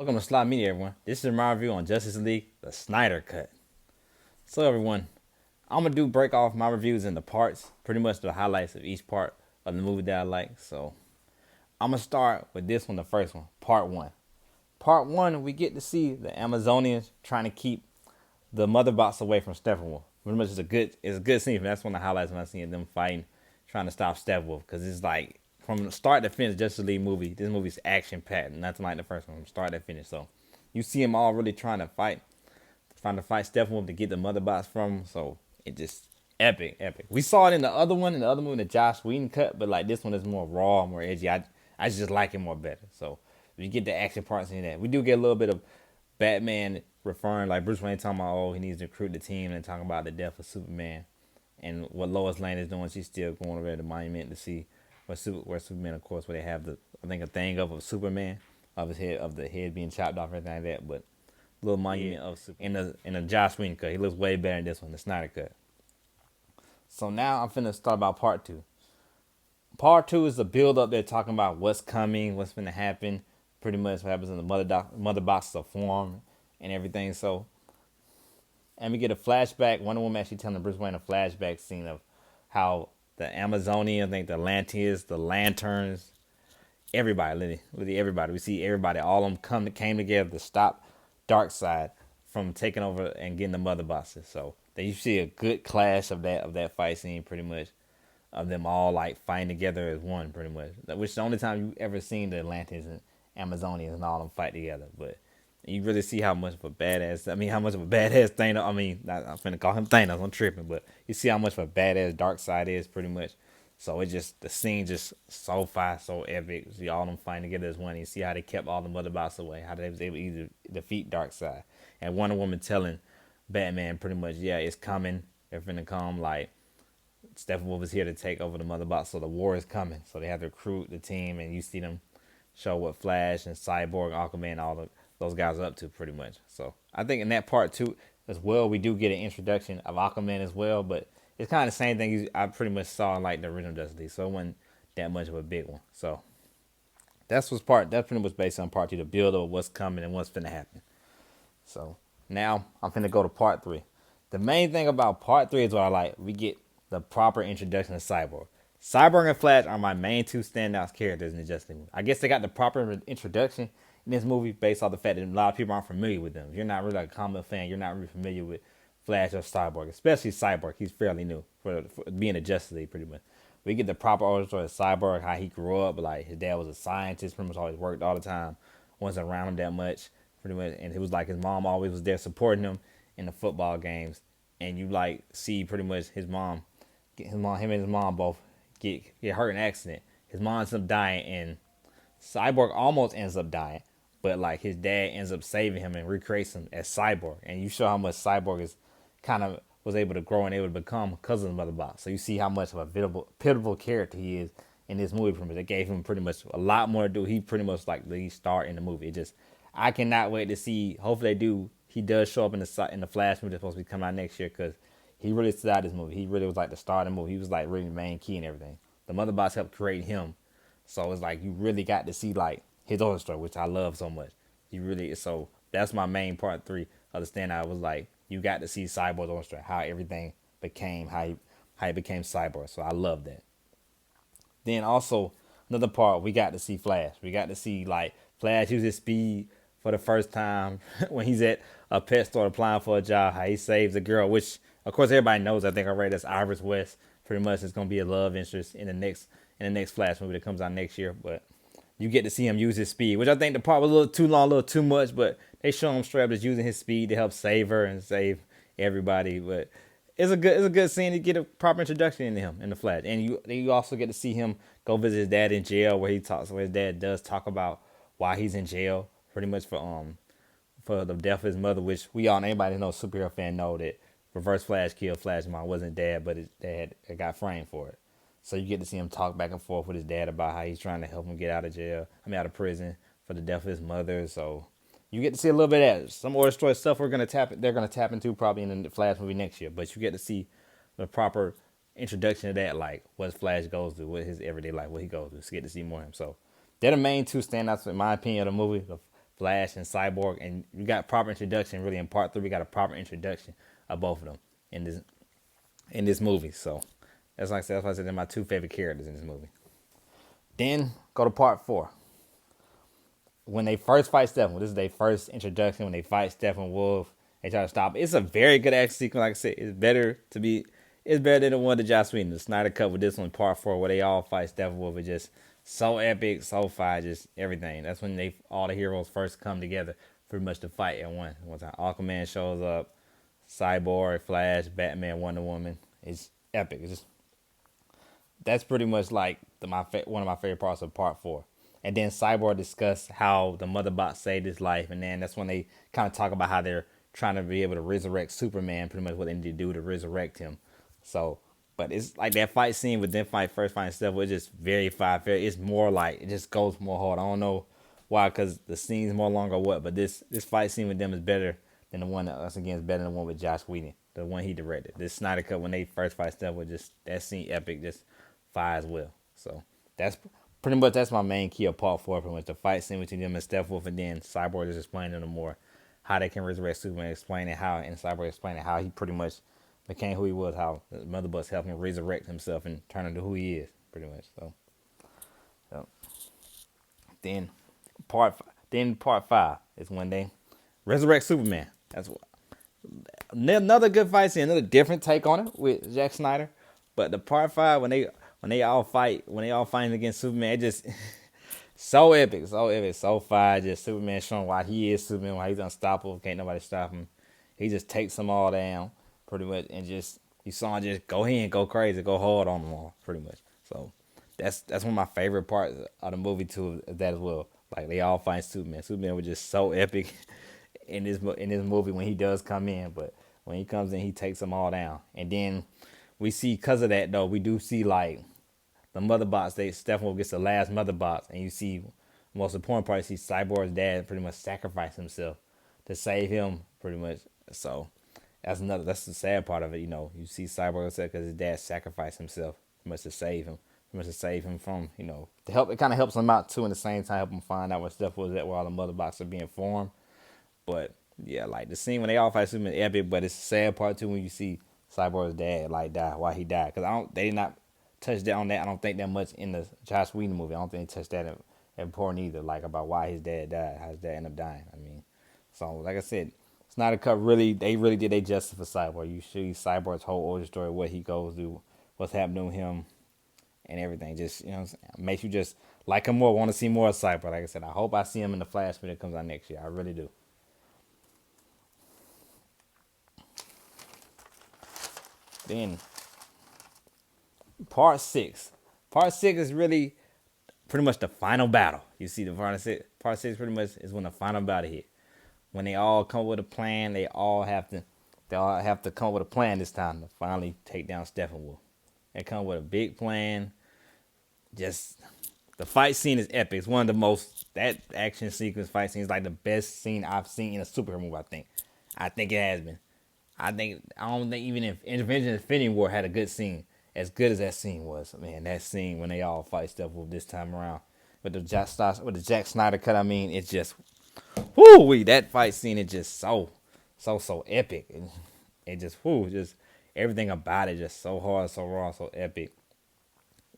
Welcome to Slot Media, everyone. This is my review on Justice League, the Snyder Cut. So, everyone, I'm gonna break off my reviews into parts, pretty much the highlights of each part of the movie that I like. So, I'm gonna start with this one, the first one, part one. Part one, we get to see the Amazonians trying to keep the mother box away from Steppenwolf. Pretty much, it's a good scene. That's one of the highlights when I see them fighting, trying to stop Steppenwolf, because it's like from start to finish, Justice League movie. This movie's action packed, nothing like the first one from start to finish. So you see them all really trying to fight Steppenwolf to get the mother box from him. So it just epic, epic. We saw it in the other one, the Josh Whedon cut, but like this one is more raw, more edgy. I just like it more better. So we get the action parts in that. We do get a little bit of Batman referring, like Bruce Wayne talking about, oh, he needs to recruit the team, and talking about the death of Superman and what Lois Lane is doing. She's still going over to the monument to see where Superman, of course, where they have I think a thing of Superman of the head being chopped off, everything like that. But little monument of Superman in the Josh Whedon cut. He looks way better in this one, the Snyder cut. So now I'm finna start about part two. Part two is the build up. They're talking about what's coming, what's gonna happen, pretty much what happens in the mother boxes of form and everything. So, and we get a flashback. Wonder Woman actually telling Bruce Wayne a flashback scene of how the Amazonian, I think the Atlanteans, the Lanterns, everybody, literally everybody. We see everybody, all of them came together to stop Darkseid from taking over and getting the mother boxes. So then you see a good clash of that fight scene, pretty much, of them all like fighting together as one, pretty much. Which is the only time you ever seen the Atlanteans and Amazonians and all of them fight together. But you really see how much of a badass. I mean, how much of a badass Thanos. I mean, I'm finna call him Thanos. I'm tripping, but you see how much of a badass Darkseid is, pretty much. So it just the scene just so fast, so epic. See all them fighting together as one. You see how they kept all the mother box away. How they was able to either defeat Darkseid. And Wonder Woman telling Batman pretty much, yeah, it's coming. They're finna come. Like Steppenwolf is here to take over the mother box, so the war is coming. So they have to recruit the team, and you see them show what Flash and Cyborg, Aquaman, those guys are up to, pretty much. So I think in that part too, as well, we do get an introduction of Aquaman as well, but it's kind of the same thing I pretty much saw in like the original Justice League, so it wasn't that much of a big one. So that's pretty much based on part two, the build of what's coming and what's finna happen. So now I'm finna go to part three. The main thing about part three is what I like. We get the proper introduction of Cyborg. Cyborg and Flash are my main two standout characters in the Justice League. I guess they got the proper introduction in this movie based off the fact that a lot of people aren't familiar with them. If you're not really a comic fan, you're not really familiar with Flash or Cyborg, especially Cyborg. He's fairly new for being a Justice League, pretty much. We get the proper origin story of Cyborg, how he grew up. Like his dad was a scientist, pretty much always worked all the time, wasn't around him that much, pretty much. And it was like his mom always was there supporting him in the football games. And you like see pretty much him and his mom both get hurt in an accident. His mom ends up dying, and Cyborg almost ends up dying, but like his dad ends up saving him and recreates him as Cyborg. And you show how much Cyborg is kind of was able to grow and able to become because of the mother box. So you see how much of a pivotal character he is in this movie. Pretty much, it gave him pretty much a lot more to do. He pretty much like the star in the movie. I cannot wait to see. Hopefully they do. He does show up in the Flash movie that's supposed to be coming out next year, because he really stood out this movie. He really was like the star of the movie. He was like really the main key and everything. The mother box helped create him, so it's like you really got to see like his origin story, which I love so much. You really so that's my main part three of the standout. Was like you got to see Cyborg's origin story, how everything became how he became Cyborg. So I love that. Then also another part, we got to see Flash. We got to see like Flash use his speed for the first time when he's at a pet store applying for a job. How he saves a girl, which of course everybody knows. I think already that's Iris West. Pretty much, it's gonna be a love interest in the next Flash movie that comes out next year. But you get to see him use his speed, which I think the part was a little too long, a little too much. But they show him straight up as using his speed to help save her and save everybody. But it's a good scene to get a proper introduction into him in the Flash, and you also get to see him go visit his dad in jail, where where his dad does talk about why he's in jail, pretty much for the death of his mother, which we all anybody who knows superhero fan know that Reverse Flash killed Flash's mom. Wasn't dad, but his dad got framed for it. So you get to see him talk back and forth with his dad about how he's trying to help him get out of jail. Out of prison for the death of his mother. So you get to see a little bit of that. Some origin story stuff they're gonna tap into probably in the Flash movie next year. But you get to see the proper introduction of that, like what Flash goes through, what his everyday life, what he goes through. So you get to see more of him. So they're the main two standouts in my opinion of the movie. The Flash and Cyborg, and you got proper introduction. Really, in part three, we got a proper introduction of both of them in this movie. So that's like I said. That's why I said they're my two favorite characters in this movie. Then go to part four. When they first fight Stephen, this is their first introduction. When they fight Stephen Wolf, they try to stop. It's a very good action sequence. Like I said, it's better than the one that Joss Whedon, the Snyder cut with this one, part four, where they all fight Stephen Wolf. It's just so epic, so fire, just everything. That's when all the heroes first come together, pretty much to fight at one time. Aquaman shows up, Cyborg, Flash, Batman, Wonder Woman. It's epic. It's just that's pretty much like one of my favorite parts of part four. And then Cyborg discussed how the Mother Box saved his life, and then that's when they kind of talk about how they're trying to be able to resurrect Superman, pretty much what they need to do to resurrect him. So, but it's like that fight scene with them first fighting stuff was just very fire. It's more like it just goes more hard. I don't know why, because the scene's more long or what, but this fight scene with them is better than the one that us again is better than the one with Josh Whedon, the one he directed. This Snyder cut when they first fight stuff was just that scene epic, just fire as well. So that's pretty much that's my main key of part four. Pretty much the fight scene between them and Steppenwolf, and then Cyborg is explaining to them more how they can resurrect Superman, explaining how, and Cyborg explaining how he pretty much became who he was, how the Mother Box helped him resurrect himself and turn into who he is, pretty much. So then part five is when they resurrect Superman. That's what, another good fight scene, another different take on it with Zack Snyder. But the part five when they all fighting against Superman, it just so epic, so fire. Just Superman showing why he is Superman, why he's unstoppable, can't nobody stop him. He just takes them all down, pretty much, and just you saw him just go in, go crazy, go hard on them all, pretty much. So that's one of my favorite parts of the movie too, that as well. Like they all find Superman. Superman was just so epic in this movie when he does come in, but when he comes in, he takes them all down. And then we see, because of that though, we do see like the Mother Box. Steppenwolf gets the last Mother Box, and you see most important part. You see Cyborg's dad pretty much sacrifice himself to save him, pretty much. So that's the sad part of it. You see Cyborg upset because his dad sacrificed himself pretty much to save him. Pretty much to save him from, to help. It kind of helps him out too, in the same time help him find out where stuff was at, where all the Mother Boxes are being formed. But yeah, like the scene when they all fight Superman, epic. But it's a sad part too when you see Cyborg's dad like die, why he died. Because they did not touch that on that. I don't think that much in the Joss Whedon movie. I don't think they touched that important either. Like about why his dad died, how his dad ended up dying. I mean, so like I said, Snyder Cut they really did their justice for Cyborg. You see Cyborg's whole origin story, what he goes through, what's happening to him, and everything. Just makes you just like him more, want to see more of Cyborg. Like I said, I hope I see him in the Flash when it comes out next year. I really do. Then part six. Part six is really pretty much the final battle. You see, the part six pretty much is when the final battle hit. When they all come up with a plan, they all have to come up with a plan this time to finally take down Steppenwolf. They come with a big plan. Just the fight scene is epic. It's one of the most, that action sequence fight scene is like the best scene I've seen in a superhero movie. I think it has been. I don't think even if Infinity War had a good scene, as good as that scene was, man, that scene when they all fight Steppenwolf this time around with the Jack Snyder cut, I mean, it's just, that fight scene is just so epic. It just everything about it just so hard, so raw, so epic.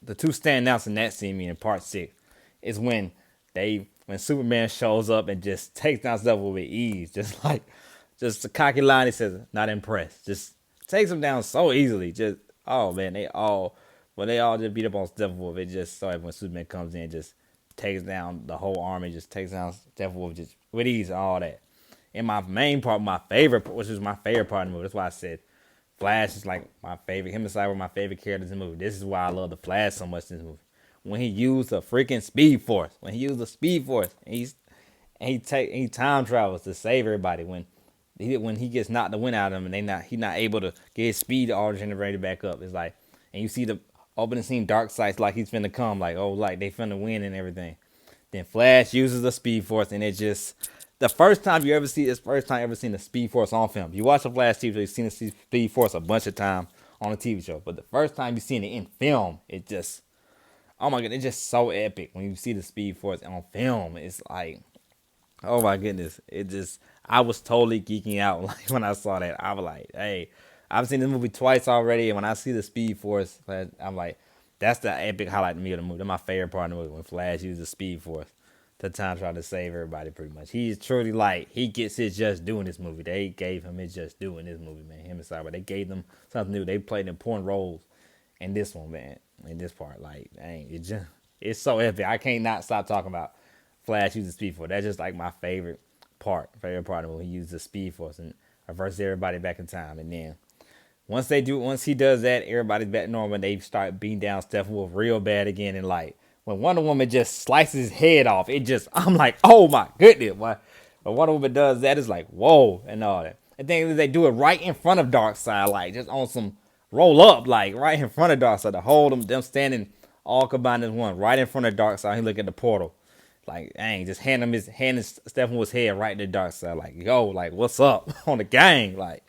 The two standouts in that scene, in part six, is when Superman shows up and just takes down Steppenwolf with ease, just a cocky line. He says, "Not impressed." Just takes him down so easily. Just they all just beat up on Steppenwolf. It just so when Superman comes in, just takes down the whole army. Just takes down Steppenwolf just with ease. All that. And my main part, which was my favorite part of the movie. That's why I said Flash is like my favorite. Him and Cyber were my favorite characters in the movie. This is why I love the Flash so much in this movie. When he used the freaking Speed Force. And he time travels to save everybody. When he gets knocked the wind out of him, and he's not able to get his speed all generated back up. It's like, and you see the opening scene, dark sights, like he's finna come, like they finna win and everything. Then Flash uses the Speed Force, and it just the first time you ever seen the Speed Force on film. You watch the Flash TV show, you've seen the Speed Force a bunch of times on the TV show, but the first time you seen it in film, it just, oh my god, it's just so epic when you see the Speed Force on film. It's like, Oh my goodness. It just I was totally geeking out like when I saw that. I was like, hey, I've seen this movie twice already, and when I see the Speed Force, I'm like, that's the epic highlight to me of the movie. That's my favorite part of the movie when Flash uses the Speed Force to time try to save everybody pretty much. He's truly like he gets his just due in this movie. They gave him his just due in this movie, man. Him and Cyber. They gave them something new. They played important roles in this one, man. In this part. Like, dang, it's so epic. I can't not stop talking about Flash uses Speed Force. That's just like my favorite part of when he uses the Speed Force and reverses everybody back in time. And then once he does that, everybody's back to normal. And they start beating down Steppenwolf real bad again. And like when Wonder Woman just slices his head off, it just I'm like, oh my goodness, what? When Wonder Woman does that, it's like whoa and all that. And then they do it right in front of Darkseid, like just on some roll up, like right in front of Darkseid to hold them standing all combined as one, right in front of Darkseid. He look at the portal. Like, dang, just handing Steppenwolf's head right to the dark side. Like, yo, like, what's up on the gang? Like,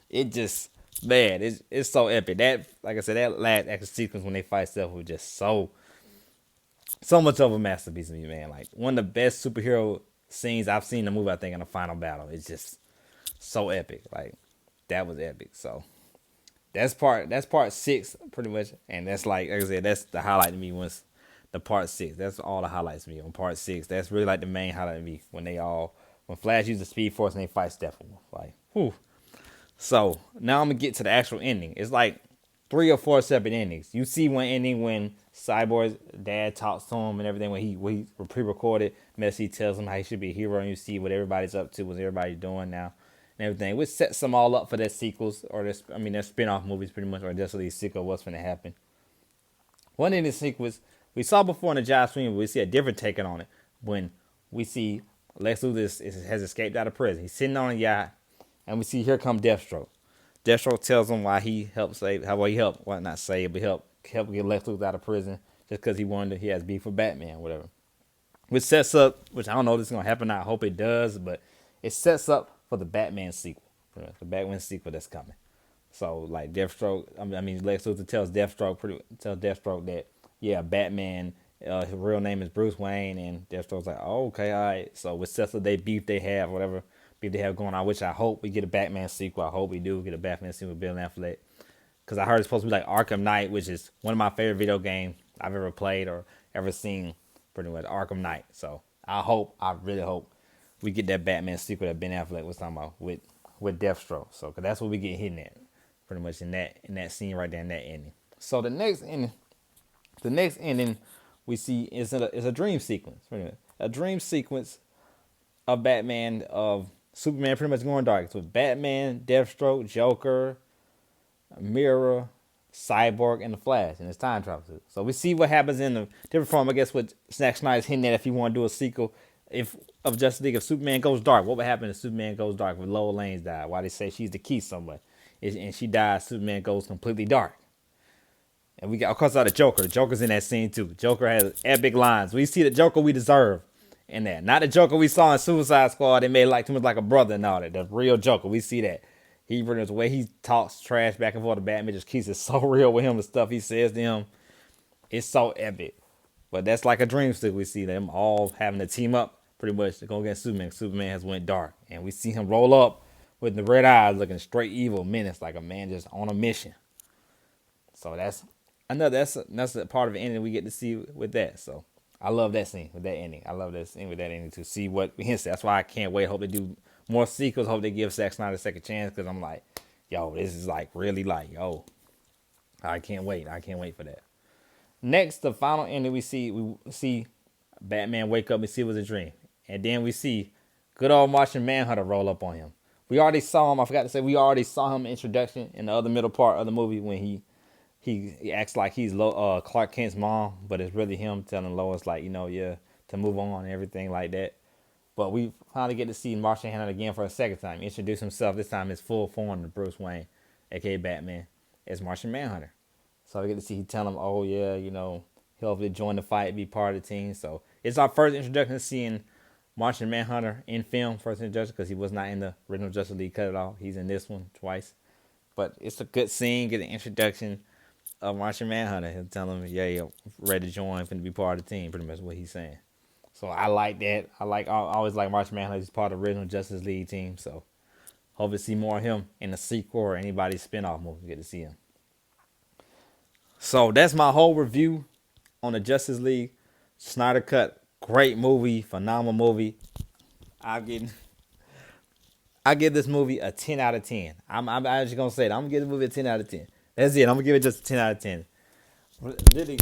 it just, man, it's so epic. That, like I said, that last action sequence when they fight Steppenwolf was just so much of a masterpiece to me, man. Like, one of the best superhero scenes I've seen in the movie, I think, in the final battle. It's just so epic. Like, that was epic. So, that's part six pretty much, and that's like I said, that's the highlight to me once the part six. That's all the highlights to me on part six. That's really like the main highlight to me when Flash uses Speed Force and they fight Steppenwolf. Like, whew. So now I'm gonna get to the actual ending. It's like 3 or 4 separate endings. You see one ending when Cyborg's dad talks to him and everything when he pre-recorded message, he tells him how he should be a hero, and you see what everybody's up to, what everybody's doing now, and everything, which sets them all up for their sequels or their spin-off movies pretty much, or just a sequel of what's gonna happen. One in the sequence we saw before in the Josh Sweeney, but we see a different take on it when we see Lex Luthor has escaped out of prison. He's sitting on a yacht, and we see here come Deathstroke. Deathstroke tells him why he helped save, how well he helped, well not save, but help get Lex Luthor out of prison just because he has beef with Batman, whatever. Which sets up, which I don't know if this is gonna happen. I hope it does, but it sets up for the Batman sequel, the Batman sequel that's coming. So like Deathstroke, I mean Lex Luthor tells Deathstroke that yeah, Batman, his real name is Bruce Wayne, and Deathstroke's like, oh, okay, all right. So with sets up they beef they have, whatever beef they have going on, which I hope we get a Batman sequel. I hope we do get a Batman sequel with Bill Affleck, because I heard it's supposed to be like Arkham Knight, which is one of my favorite video games I've ever played or ever seen. Pretty much Arkham Knight. So I really hope we get that Batman sequel that Ben Affleck was talking about with Deathstroke. So, cause that's what we get hitting at, pretty much in that scene right there in that ending. So the next ending we see is a dream sequence. Pretty much. A dream sequence of Batman of Superman pretty much going dark. So Batman, Deathstroke, Joker, Mirror, Cyborg, and the Flash, and it's time travel. So we see what happens in the different form. I guess what Zack Snyder's hinting at if you want to do a sequel if of Justice League, if Superman goes dark, what would happen if Superman goes dark when Lois Lane's died? Why they say she's the key so much, and she dies, Superman goes completely dark. And we got, of course, out the Joker. The Joker's in that scene too. Joker has epic lines. We see the Joker we deserve in that. Not the Joker we saw in Suicide Squad. They made like too much like a brother and all that. The real Joker. We see that. He pretty much the way he talks trash back and forth to Batman just keeps it so real with him. The stuff he says to him, it's so epic. But that's like a dream stick. We see them all having to team up pretty much to go against Superman. Superman has went dark, and we see him roll up with the red eyes, looking straight evil, menace, like a man just on a mission. So that's a part of the ending we get to see with that. So I love that scene with that ending. I love that scene with that ending to see what hints. That's why I can't wait. Hope they do more sequels. Hope they give Zack Snyder a second chance, because I'm like, yo, this is like really like, yo, I can't wait. I can't wait for that. Next, the final ending we see Batman wake up and see it was a dream, and then we see good old Martian Manhunter roll up on him. We already saw him. I forgot to say we already saw him introduction in the other middle part of the movie when he acts like he's Clark Kent's mom, but it's really him telling Lois like, yeah, to move on and everything like that. But we finally get to see Martian Manhunter again for a second time. Introduce himself, this time his full form to Bruce Wayne, aka Batman, as Martian Manhunter. So we get to see he tell him, oh yeah, he'll hopefully join the fight, be part of the team. So it's our first introduction to seeing Martian Manhunter in film, first introduction, because he was not in the original Justice League cut it off. He's in this one twice. But it's a good scene, get an introduction of Martian Manhunter. He'll tell him, yeah, ready to join, finna be part of the team, pretty much what he's saying. So I like that. I always like Martian Manhunter. He's part of the original Justice League team. So hope to see more of him in the sequel or anybody's spinoff movie. Get to see him. So that's my whole review on the Justice League Snyder Cut. Great movie, phenomenal movie. I give I give this movie a 10 out of 10. I'm actually gonna say it. I'm gonna give the movie a 10 out of 10. That's it. I'm gonna give it just a 10 out of 10. Lily,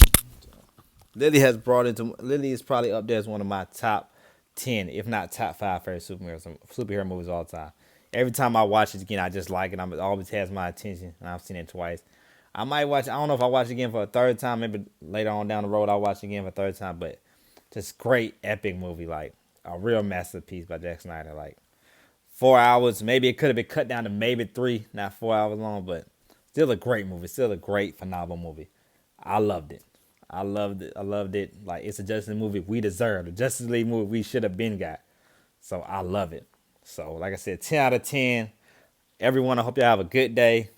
Lily is probably up there as one of my top 10, if not top 5 favorite superhero movies of all time. Every time I watch it again, I just like it. It always has my attention, and I've seen it twice. I might watch. I don't know if I watch it again for a third time. Maybe later on down the road I'll watch it again for a third time. But just great, epic movie, like a real masterpiece by Zack Snyder. Like 4 hours, maybe it could have been cut down to maybe 3, not 4 hours long, but still a great movie. Still a great, phenomenal movie. I loved it. I loved it. I loved it. Like it's a Justice League movie we deserve. The Justice League movie we should have been got. So I love it. So like I said, 10 out of 10. Everyone, I hope y'all have a good day.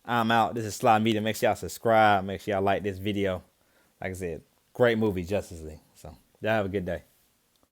I'm out. This is Sly Media. Make sure y'all subscribe. Make sure y'all like this video. Like I said, great movie, Justice League. So y'all have a good day.